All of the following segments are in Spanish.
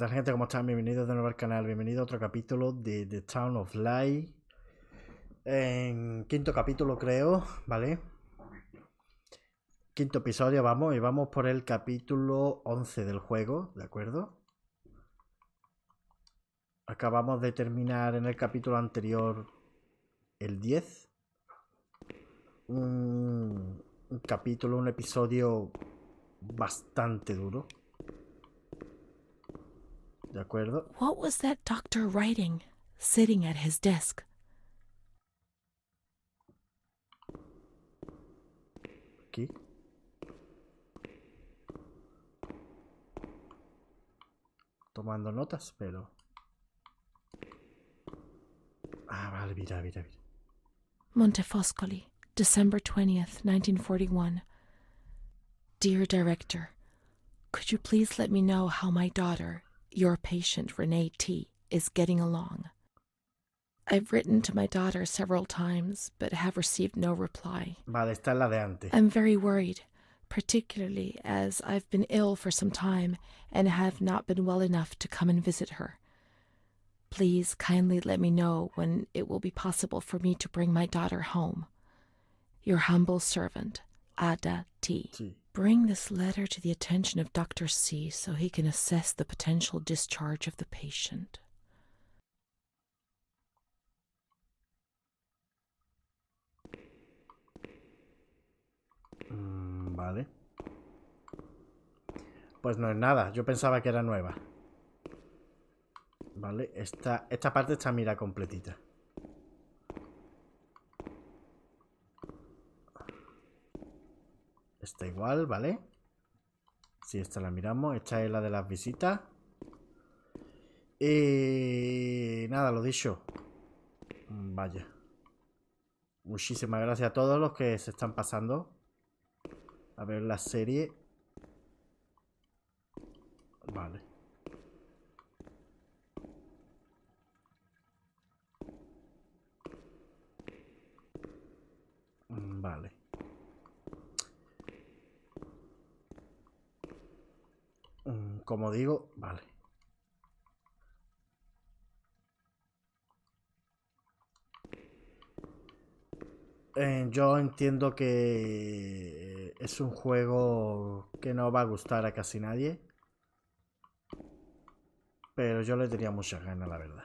tal gente? ¿Cómo están? Bienvenidos de nuevo al canal, bienvenido a otro capítulo de The Town of Light. En quinto capítulo creo, ¿vale? Quinto episodio, vamos, y vamos por el capítulo 11 del juego, ¿de acuerdo? Acabamos de terminar en el capítulo anterior el 10. Un capítulo, un episodio bastante duro. ¿De acuerdo? What was that doctor writing, sitting at his desk? Aquí. Tomando notas, pero... Ah, vale, mira. Montefoscoli, December 20th, 1941. Dear Director, could you please let me know how my daughter, your patient Renee T., is getting along? I've written to my daughter several times, but have received no reply. Vale, esta es la de antes. I'm very worried, particularly as I've been ill for some time and have not been well enough to come and visit her. Please kindly let me know when it will be possible for me to bring my daughter home. Your humble servant, Ada T. Sí. Bring this letter to the attention of Dr. C so he can assess the potential discharge of the patient. Vale. Pues no es nada, yo pensaba que era nueva. Vale, esta parte está mira completita. Está igual, ¿vale? Sí, esta la miramos. Esta es la de las visitas. Y nada, lo dicho. Vaya. Muchísimas gracias a todos los que se están pasando a ver la serie. Vale. Vale. Como digo, vale. Yo entiendo que es un juego que no va a gustar a casi nadie. Pero yo le tenía muchas ganas, la verdad.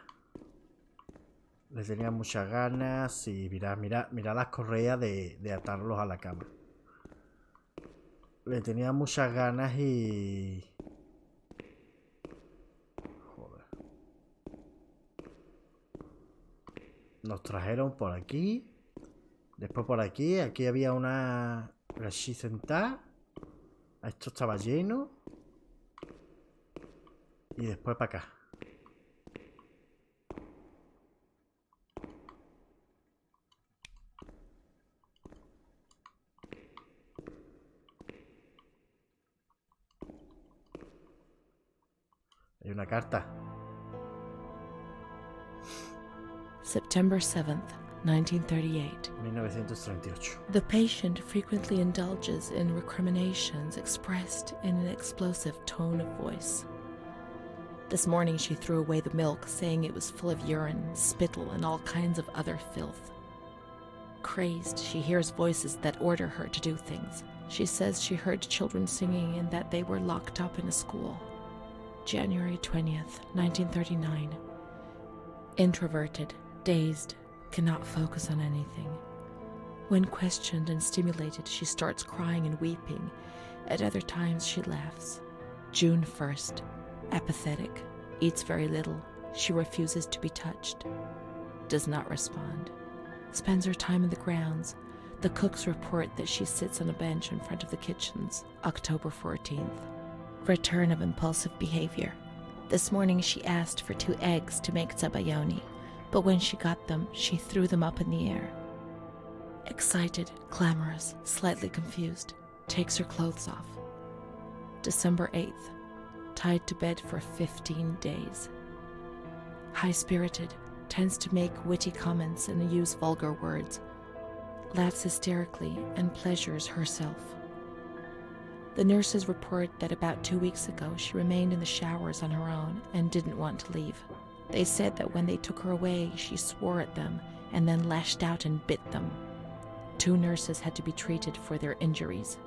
Le tenía muchas ganas y mira las correas de atarlos a la cama. Le tenía muchas ganas y... Joder. Nos trajeron por aquí. Después por aquí. Aquí había una... Allí sentada. Esto estaba lleno. Y después para acá. Hay una carta. September 7th, 1938. 1938. The patient frequently indulges in recriminations expressed in an explosive tone of voice. This morning she threw away the milk, saying it was full of urine, spittle, and all kinds of other filth. Crazed, she hears voices that order her to do things. She says she heard children singing and that they were locked up in a school. January 20th, 1939. Introverted, dazed, cannot focus on anything. When questioned and stimulated, she starts crying and weeping. At other times, she laughs. June 1st. Apathetic. Eats very little. She refuses to be touched. Does not respond. Spends her time in the grounds. The cooks report that she sits on a bench in front of the kitchens. October 14th. Return of impulsive behavior. This morning she asked for 2 eggs to make zabayoni, but when she got them, she threw them up in the air. Excited, clamorous, slightly confused, takes her clothes off. December 8th. Tied to bed for 15 days. High-spirited, tends to make witty comments and use vulgar words. Laughs hysterically and pleasures herself. The nurses report that about 2 weeks ago she remained in the showers on her own and didn't want to leave. They said that when they took her away, she swore at them and then lashed out and bit them. 2 nurses had to be treated for their injuries.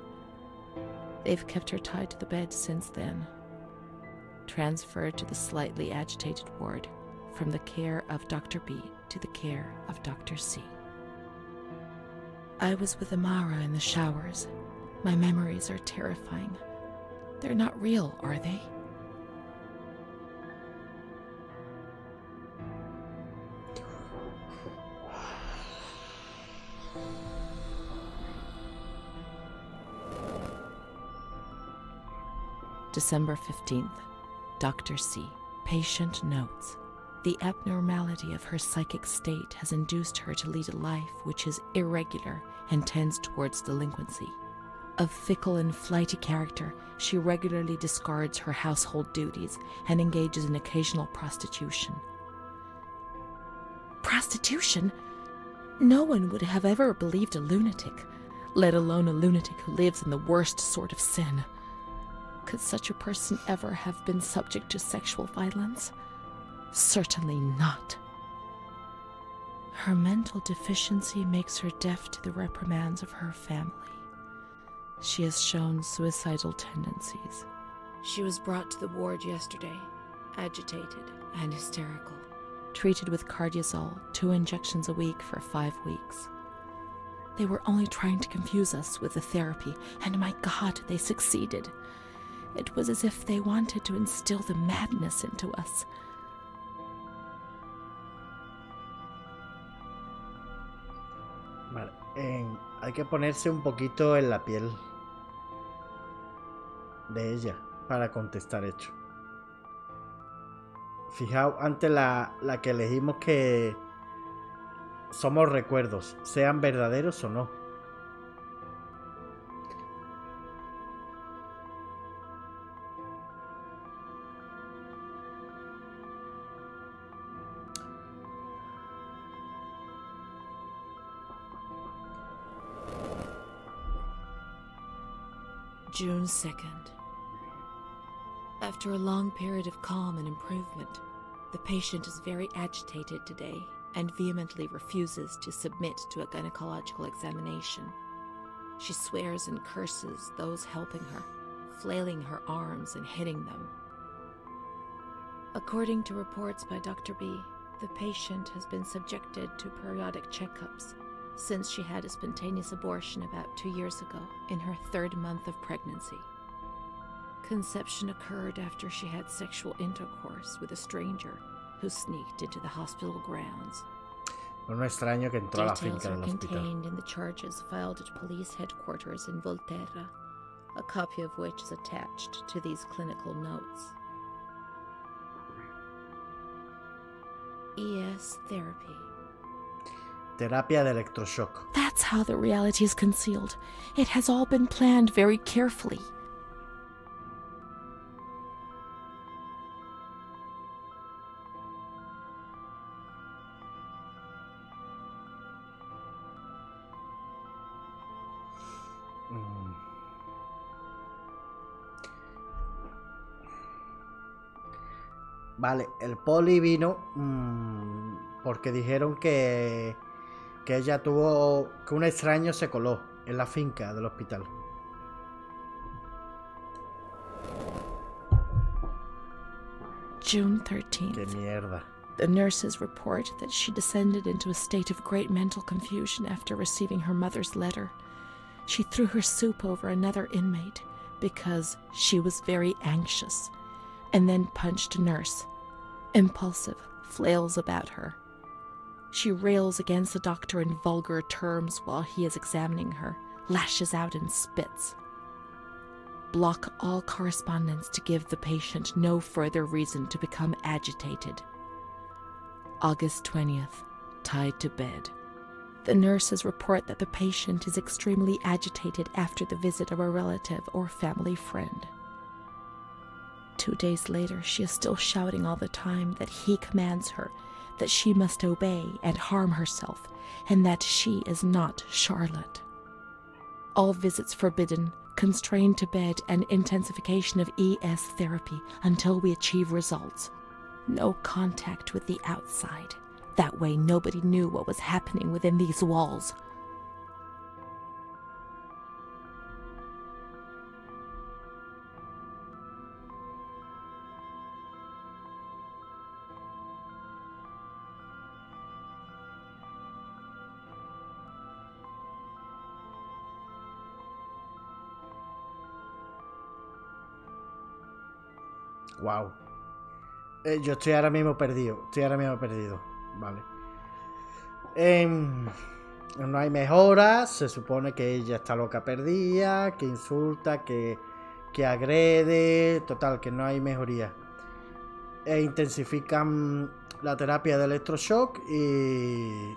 They've kept her tied to the bed since then. Transferred to the slightly agitated ward, from the care of Dr. B to the care of Dr. C. I was with Amara in the showers. My memories are terrifying. They're not real, are they? December 15th. Dr. C. Patient notes. The abnormality of her psychic state has induced her to lead a life which is irregular and tends towards delinquency. Of fickle and flighty character, she regularly discards her household duties and engages in occasional prostitution. Prostitution? No one would have ever believed a lunatic, let alone a lunatic who lives in the worst sort of sin. Could such a person ever have been subject to sexual violence? Certainly not. Her mental deficiency makes her deaf to the reprimands of her family. She has shown suicidal tendencies. She was brought to the ward yesterday, agitated and hysterical. Treated with cardiazol, 2 injections a week for 5 weeks. They were only trying to confuse us with the therapy, and my God, they succeeded. It was as if they wanted to instill the madness into us. Vale, hay que ponerse un poquito en la piel de ella para contestar hecho. Fijaos, antes la que elegimos que somos recuerdos, sean verdaderos o no. June 2nd. After a long period of calm and improvement, the patient is very agitated today and vehemently refuses to submit to a gynecological examination. She swears and curses those helping her, flailing her arms and hitting them. According to reports by Dr. B, the patient has been subjected to periodic checkups since she had a spontaneous abortion about 2 years ago in her 3rd month of pregnancy. Conception occurred after she had sexual intercourse with a stranger who sneaked into the hospital grounds. No es extraño que entró a la Details finca are del hospital. contained in the charges filed at police headquarters in Volterra, a copy of which is attached to these clinical notes. ES therapy. Terapia de electroshock. That's how the reality is concealed. It has all been planned very carefully. Vale, el poli vino porque dijeron que ella tuvo, que un extraño se coló en la finca del hospital. June 13th. Qué mierda. The nurses report that she descended into a state of great mental confusion after receiving her mother's letter. She threw her soup over another inmate because she was very anxious, and then punched a nurse. Impulsive, flails about her. She rails against the doctor in vulgar terms while he is examining her, lashes out and spits. Block all correspondence to give the patient no further reason to become agitated. August 20th, tied to bed. The nurses report that the patient is extremely agitated after the visit of a relative or family friend. 2 days later, she is still shouting all the time that he commands her, that she must obey and harm herself, and that she is not Charlotte. All visits forbidden, constrained to bed and intensification of ES therapy until we achieve results. No contact with the outside. That way nobody knew what was happening within these walls. Wow. Yo estoy ahora mismo perdido. Vale. No hay mejoras. Se supone que ella está loca perdida, que insulta, que agrede. Total, que no hay mejoría. Intensifican la terapia de electroshock y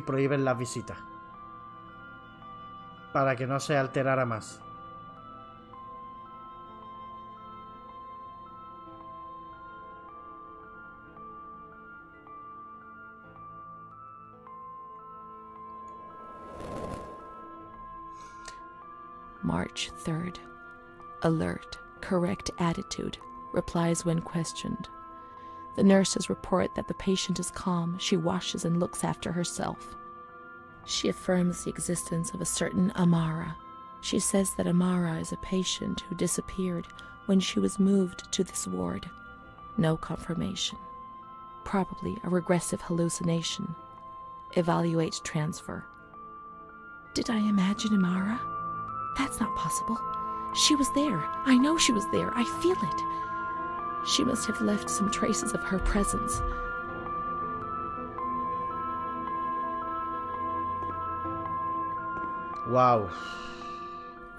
prohíben las visitas para que no se alterara más. March 3rd. Alert, correct attitude, replies when questioned. The nurses report that the patient is calm. She washes and looks after herself. She affirms the existence of a certain Amara. She says that Amara is a patient who disappeared when she was moved to this ward. No confirmation. Probably a regressive hallucination. Evaluate transfer. Did I imagine Amara? That's not possible. She was there. I know she was there. I feel it. She must have left some traces of her presence. Wow.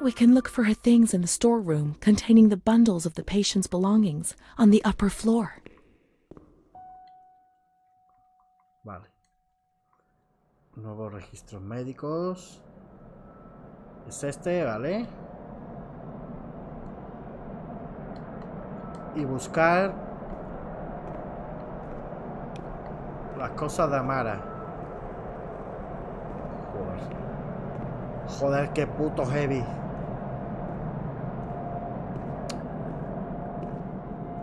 We can look for her things in the storeroom containing the bundles of the patient's belongings on the upper floor. Vale. Nuevos registros médicos. Es este, ¿vale? Y buscar las cosas de Amara. Joder, qué puto heavy.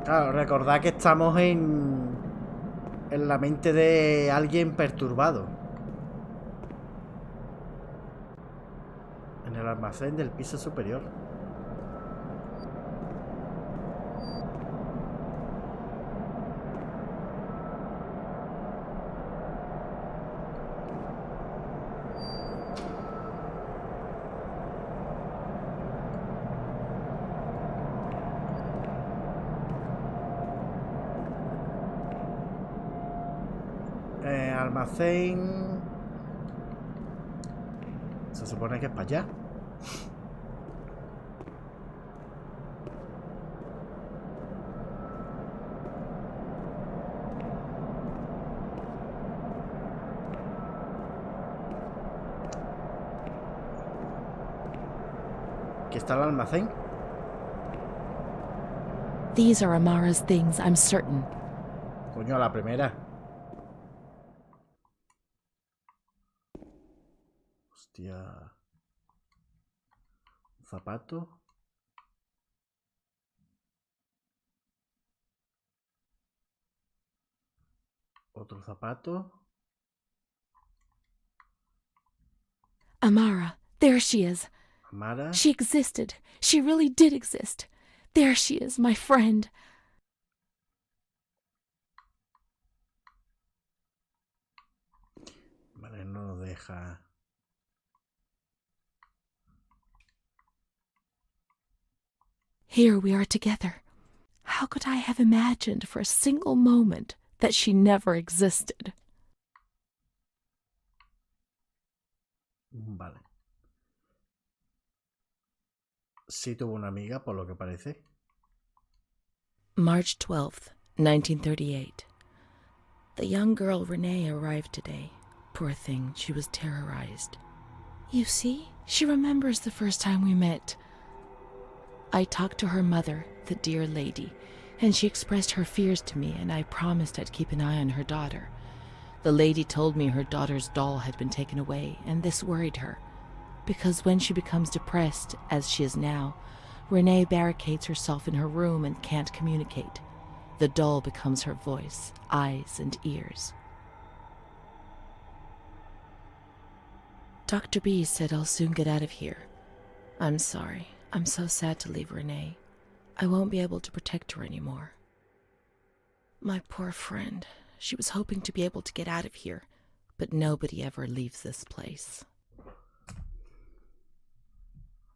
Claro, recordad que estamos en la mente de alguien perturbado. En el almacén del piso superior. Almacén. Se supone que es para allá. Aquí está el almacén. These are Amara's things, I'm certain. Coño, a la primera. Hostia. Un zapato. Otro zapato. Amara, there she is. Amara. She existed. She really did exist. There she is, my friend. Vale, no lo deja. Here we are together. How could I have imagined for a single moment that she never existed? Vale. Sí tuvo una amiga, por lo que parece. March 12th, 1938. The young girl Renee arrived today. Poor thing, she was terrorized. You see, she remembers the first time we met. I talked to her mother, the dear lady, and she expressed her fears to me, and I promised I'd keep an eye on her daughter. The lady told me her daughter's doll had been taken away, and this worried her. Because when she becomes depressed, as she is now, Renee barricades herself in her room and can't communicate. The doll becomes her voice, eyes, and ears. Dr. B said I'll soon get out of here. I'm sorry. I'm so sad to leave Renee. I won't be able to protect her anymore. My poor friend. She was hoping to be able to get out of here, but nobody ever leaves this place.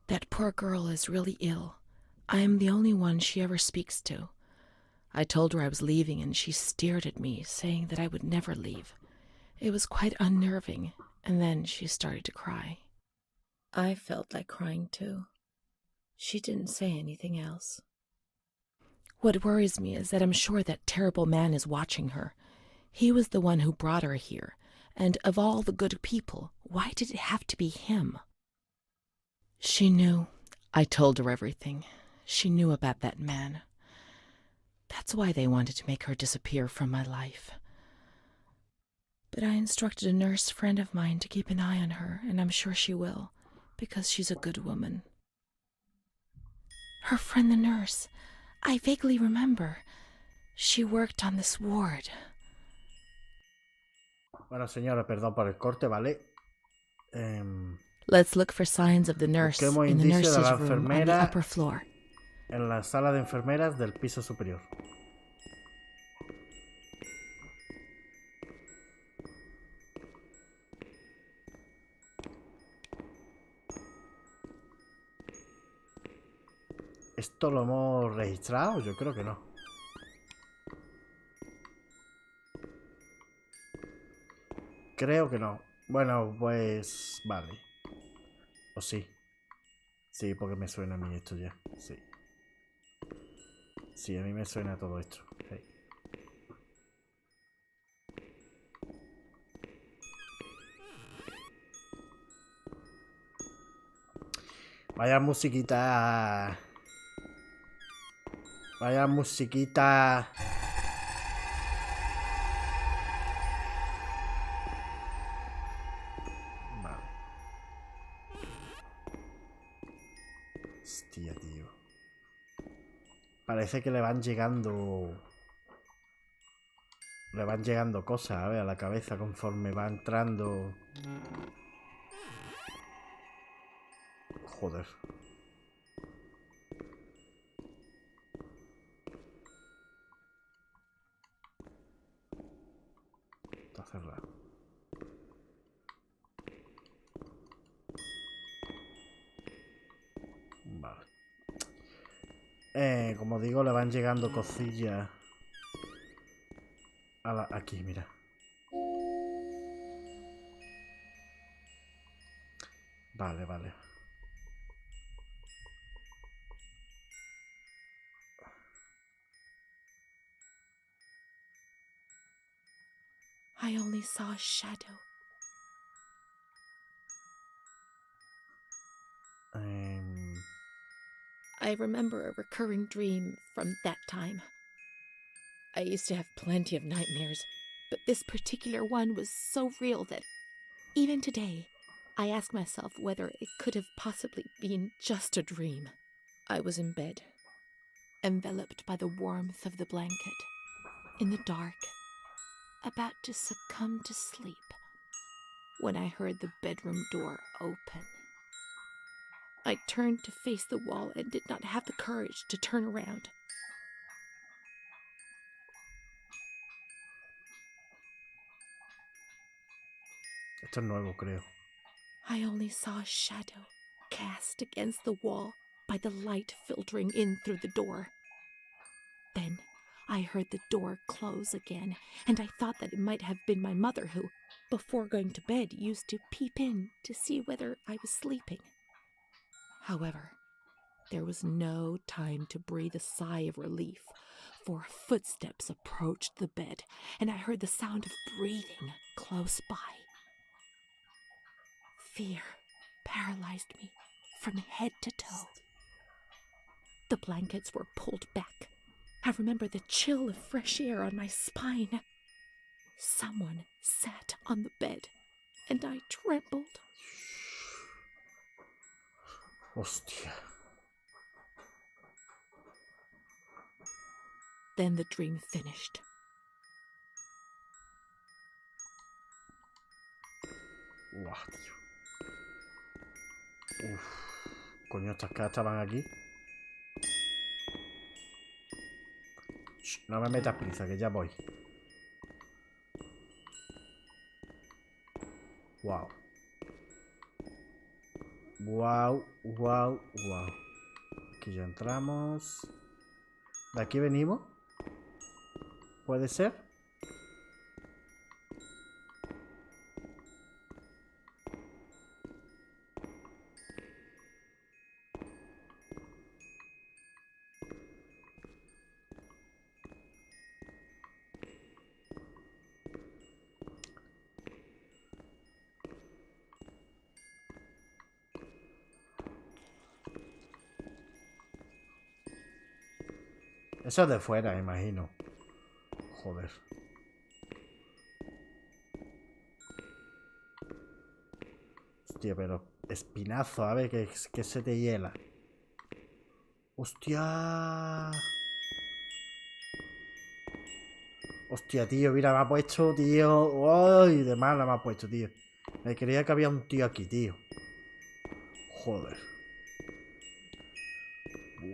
That poor girl is really ill. I am the only one she ever speaks to. I told her I was leaving, and she stared at me, saying that I would never leave. It was quite unnerving, and then she started to cry. I felt like crying too. She didn't say anything else. What worries me is that I'm sure that terrible man is watching her. He was the one who brought her here, and of all the good people, why did it have to be him? She knew. I told her everything. She knew about that man. That's why they wanted to make her disappear from my life. But I instructed a nurse friend of mine to keep an eye on her, and I'm sure she will, because she's a good woman. Her friend the nurse. I vaguely remember. She worked on this ward. Bueno, señora, perdón por el corte, ¿vale? Let's look for signs of the nurse busquemos in the indicios de nurse's la room on the enfermera upper floor. en la sala de enfermeras del piso superior. ¿Esto lo hemos registrado? Yo creo que no. Creo que no. Bueno, pues... Vale. O sí. Sí, porque me suena a mí esto ya. Sí. Sí, a mí me suena todo esto. Sí. Vaya musiquita. Vaya musiquita. Vale. Hostia, tío. Parece que le van llegando... Le van llegando cosas, a ver, a la cabeza conforme va entrando... Joder. Está cerrado. Vale. Como digo, le van llegando cosillas. Aquí, mira. Vale, vale. I only saw a shadow. I remember a recurring dream from that time. I used to have plenty of nightmares, but this particular one was so real that even today, I ask myself whether it could have possibly been just a dream. I was in bed, enveloped by the warmth of the blanket, in the dark, about to succumb to sleep, when I heard the bedroom door open. I turned to face the wall and did not have the courage to turn around. Esto es nuevo, creo. I only saw a shadow cast against the wall by the light filtering in through the door. Then I heard the door close again, and I thought that it might have been my mother who, before going to bed, used to peep in to see whether I was sleeping. However, there was no time to breathe a sigh of relief, for footsteps approached the bed, and I heard the sound of breathing close by. Fear paralyzed me from head to toe. The blankets were pulled back. I remember the chill of fresh air on my spine. Someone sat on the bed, and I trembled. Hostia. Then the dream finished. Guau, tío. Uf. Coño, estas caras estaban aquí. Shh, no me metas prisa, que ya voy. Wow. Wow, wow, wow. Aquí ya entramos. ¿De aquí venimos? ¿Puede ser? Eso es de fuera, imagino. Joder. Hostia, pero espinazo, a ver, que se te hiela. Hostia. Hostia, tío, mira, me ha puesto, tío. Ay, de mala me ha puesto, tío. Me creía que había un tío aquí, tío. Joder.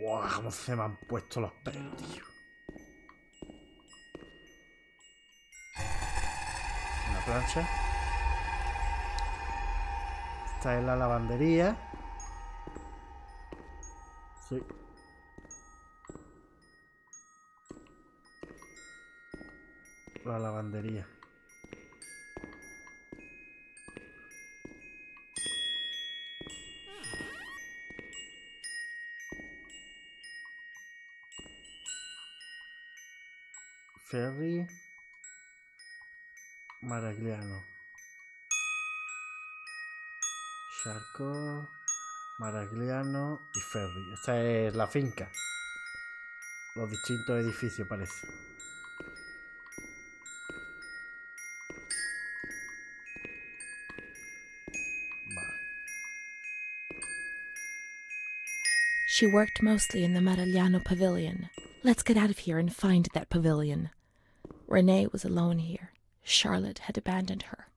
Buah, cómo se me han puesto los pelos, tío. Una plancha. Esta es la lavandería. Sí. La lavandería. Ferry. Maragliano. Charco. Maragliano y Ferry. Esta es la finca. Los distintos edificios, parece. Vale. She worked mostly in the Maragliano pavilion. Let's get out of here and find that pavilion. Renee was alone here. Charlotte had abandoned her.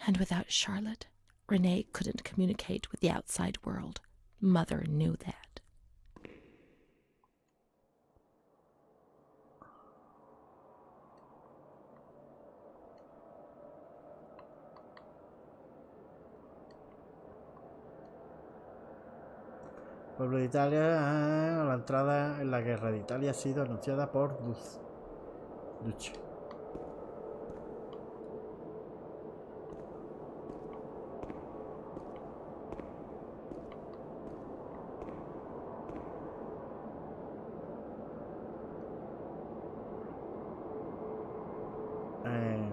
And without Charlotte, Renee couldn't communicate with the outside world. Mother knew that. Pueblo de Italia. La entrada en la guerra de Italia ha sido anunciada por Duce.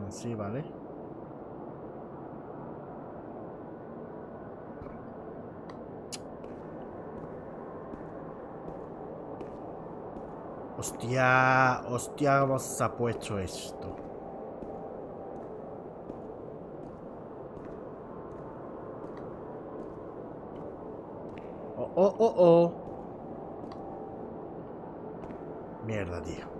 Sí, vale. Hostia, hostia, cómo se ha puesto esto. Oh, oh, oh, oh. Mierda, tío.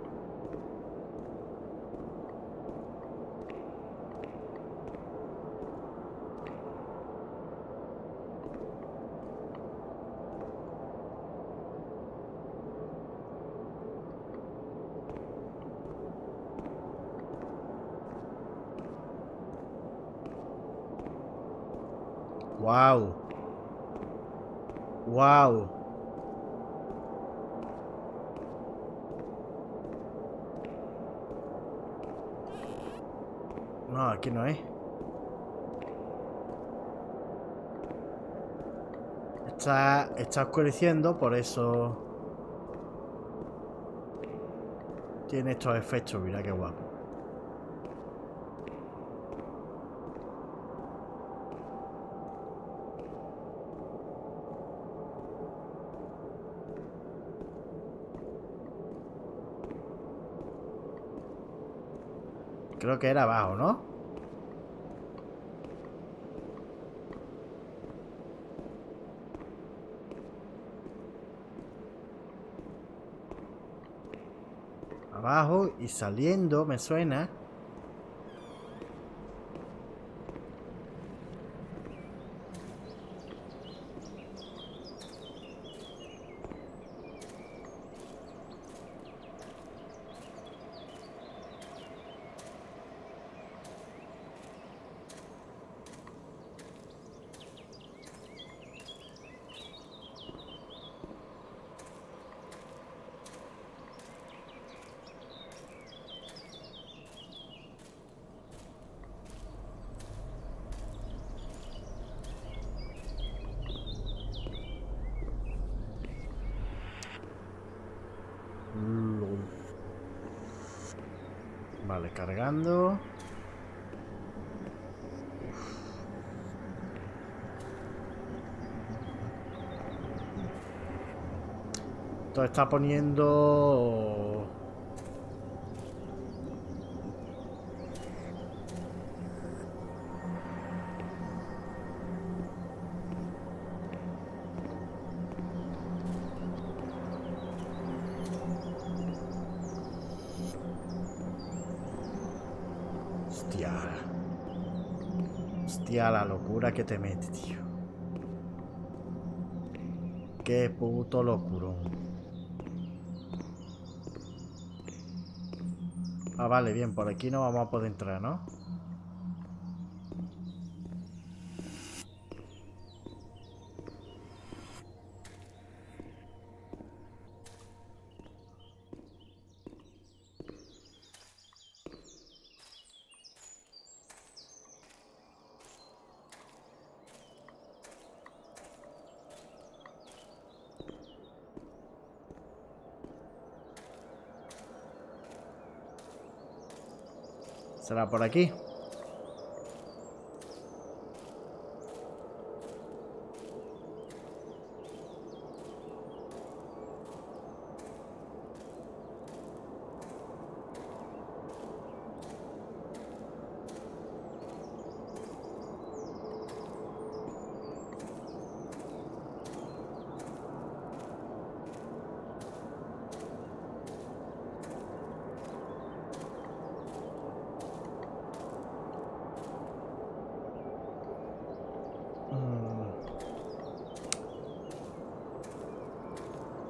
Wow. Wow. No, aquí no es. Está oscureciendo, por eso tiene estos efectos. Mira qué guapo. Creo que era abajo, ¿no? abajo y saliendo, me suena. Vale, cargando. Esto está poniendo... Hostia, la locura que te mete, tío. Qué puto locurón. Ah, vale, bien, por aquí no vamos a poder entrar, ¿no? ¿Será por aquí?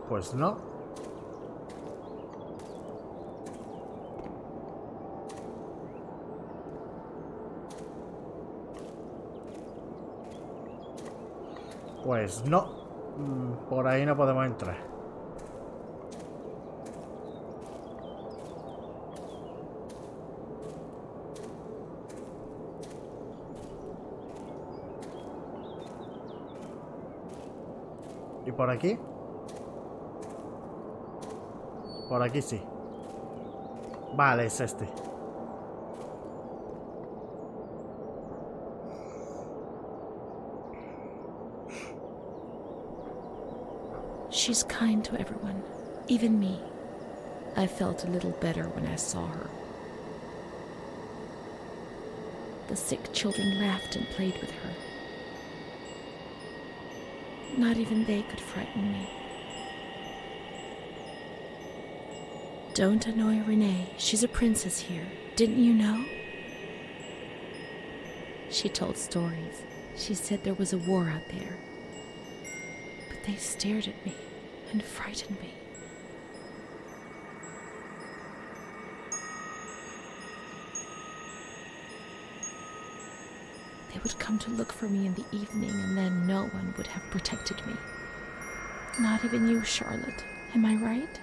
Pues no. Pues no. Por ahí no podemos entrar. ¿Y por aquí? Por aquí sí. Vale, es este. She's kind to everyone, even me. I felt a little better when I saw her. The sick children laughed and played with her. Not even they could frighten me. Don't annoy Renee. She's a princess here. Didn't you know? She told stories. She said there was a war out there. But they stared at me and frightened me. They would come to look for me in the evening, and then no one would have protected me. Not even you, Charlotte. Am I right?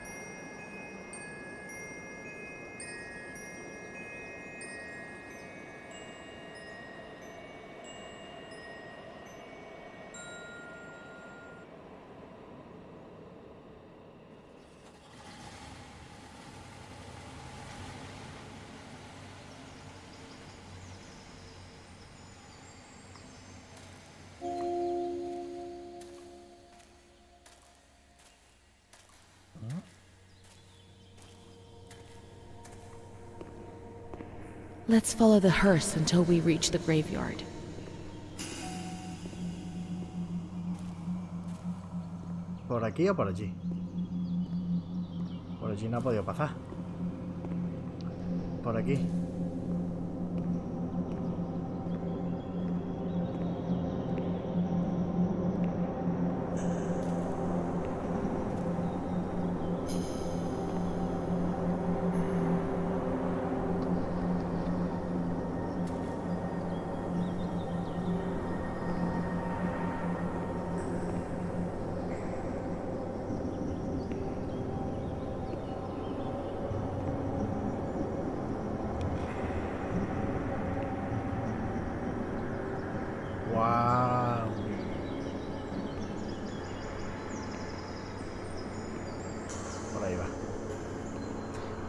Let's follow the hearse until we reach the graveyard. ¿Por aquí o por allí? Por allí no ha podido pasar. por aquí. Wow. Por ahí va.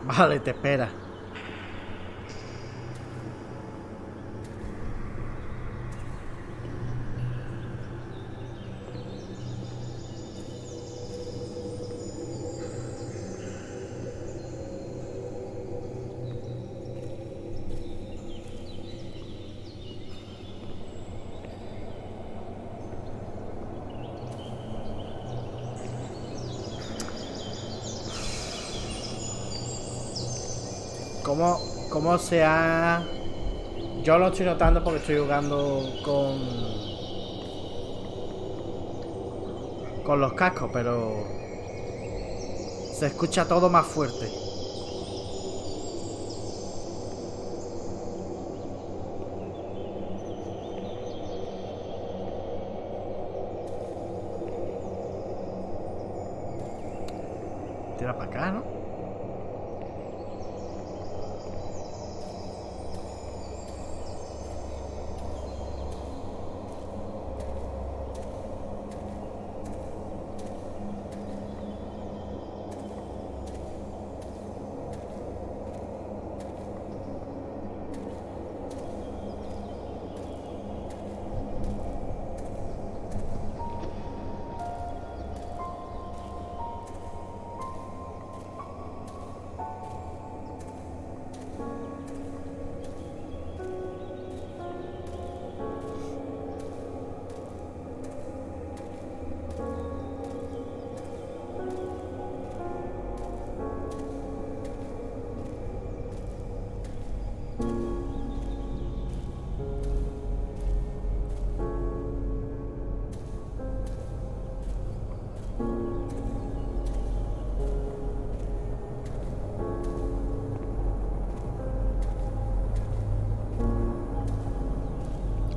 Vale, te espera. ¿Cómo se ha...? Yo lo estoy notando porque estoy jugando con los cascos, pero se escucha todo más fuerte. Tira para acá, ¿no?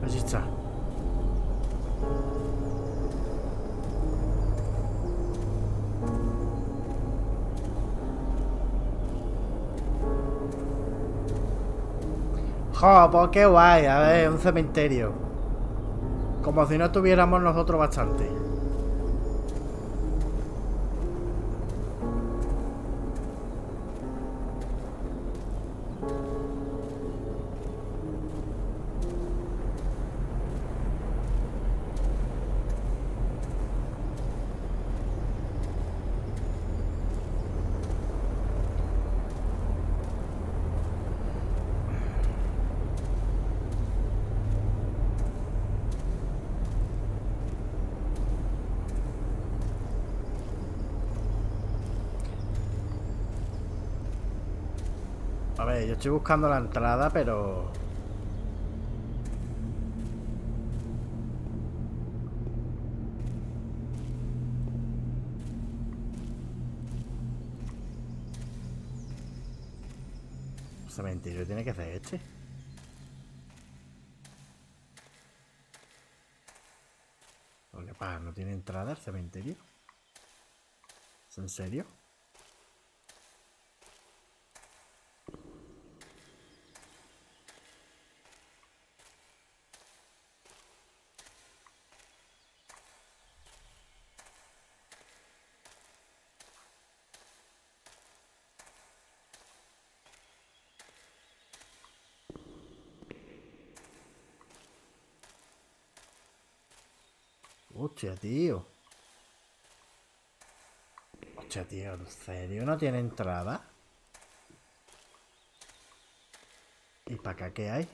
Allí está. ¡Jo, pues qué guay! A ver, un cementerio. Como si no tuviéramos nosotros bastante. A ver, yo estoy buscando la entrada, pero... El cementerio tiene que ser este. ¿Por qué pasa? ¿No tiene entrada el cementerio? ¿Es en serio? Hostia, tío. Hostia, tío, ¿en serio no tiene entrada? ¿Y para acá qué hay?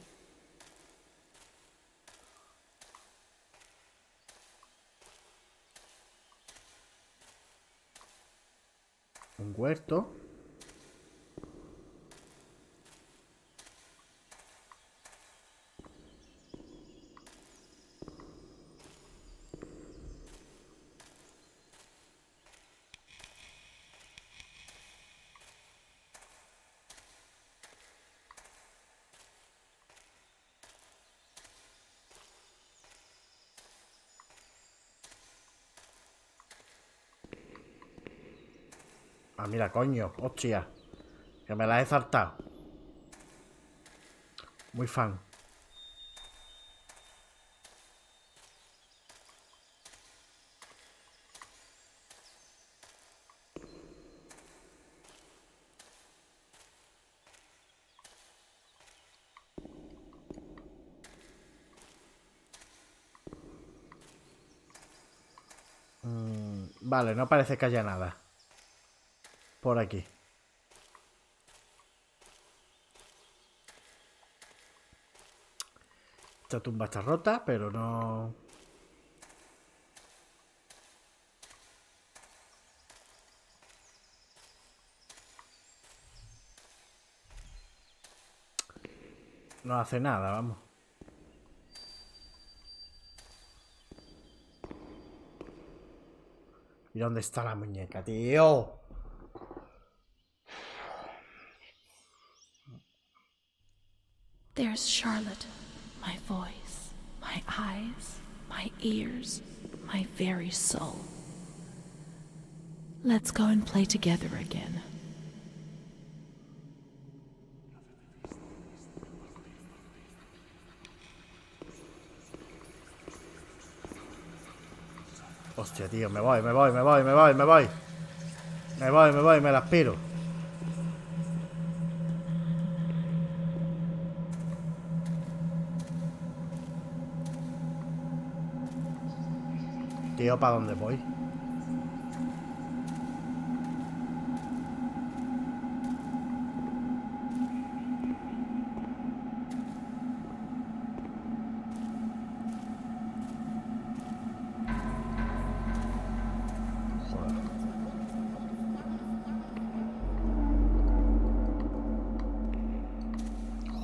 Un huerto. Ah, mira, coño. Hostia. Que me la he saltado. Muy fan. Vale, no parece que haya nada por aquí. Esta tumba está rota, pero no... No hace nada, vamos. ¿Y dónde está la muñeca, tío? There's Charlotte, my voice, my eyes, my ears, my very soul. Let's go and play together again. Hostia, tío, me voy, me la aspiro. Tío, ¿para dónde voy?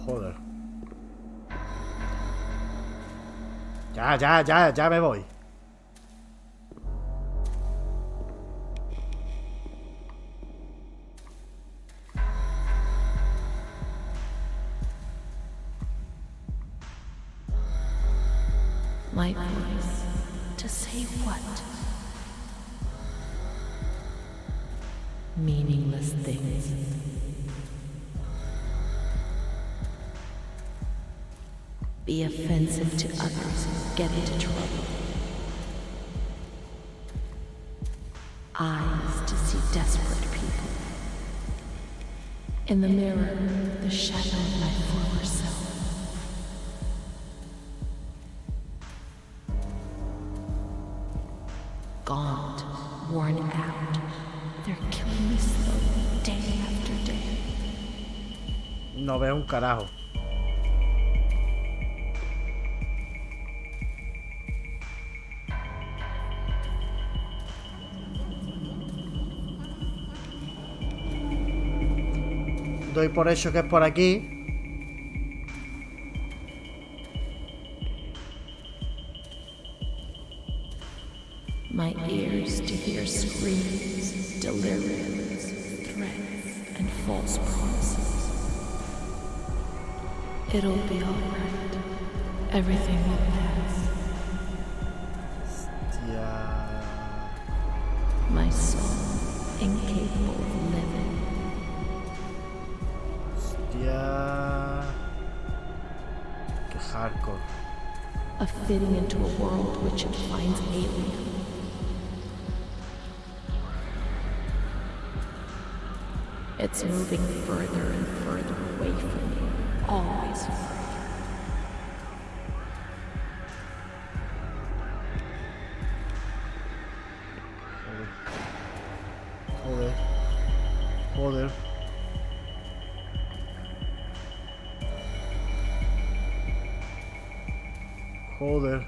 Joder. Ya me voy. My voice, to say what? Meaningless things. Be offensive to others, get into trouble. Eyes to see desperate people. In the mirror, the shadow of my former self. Gaunt, worn out. They're killing me slowly, day after day. No veo un carajo. Doy por hecho que es por aquí. My ears to hear screams, deliriums, threats, and false promises. It'll be all right. Everything will pass. Hostia. My soul, incapable of living. Hostia. Qué hardcore. A fitting into a world which it finds alien. It's moving further and further away from you, always further. Joder. Joder. Joder.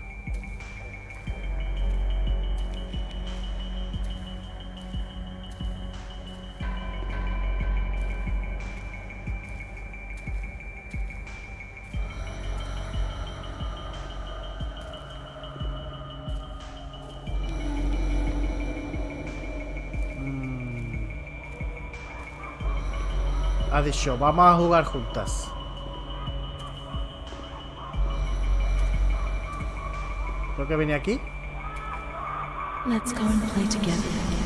Ha dicho, vamos a jugar juntas. Creo que venía aquí. Let's go and play together.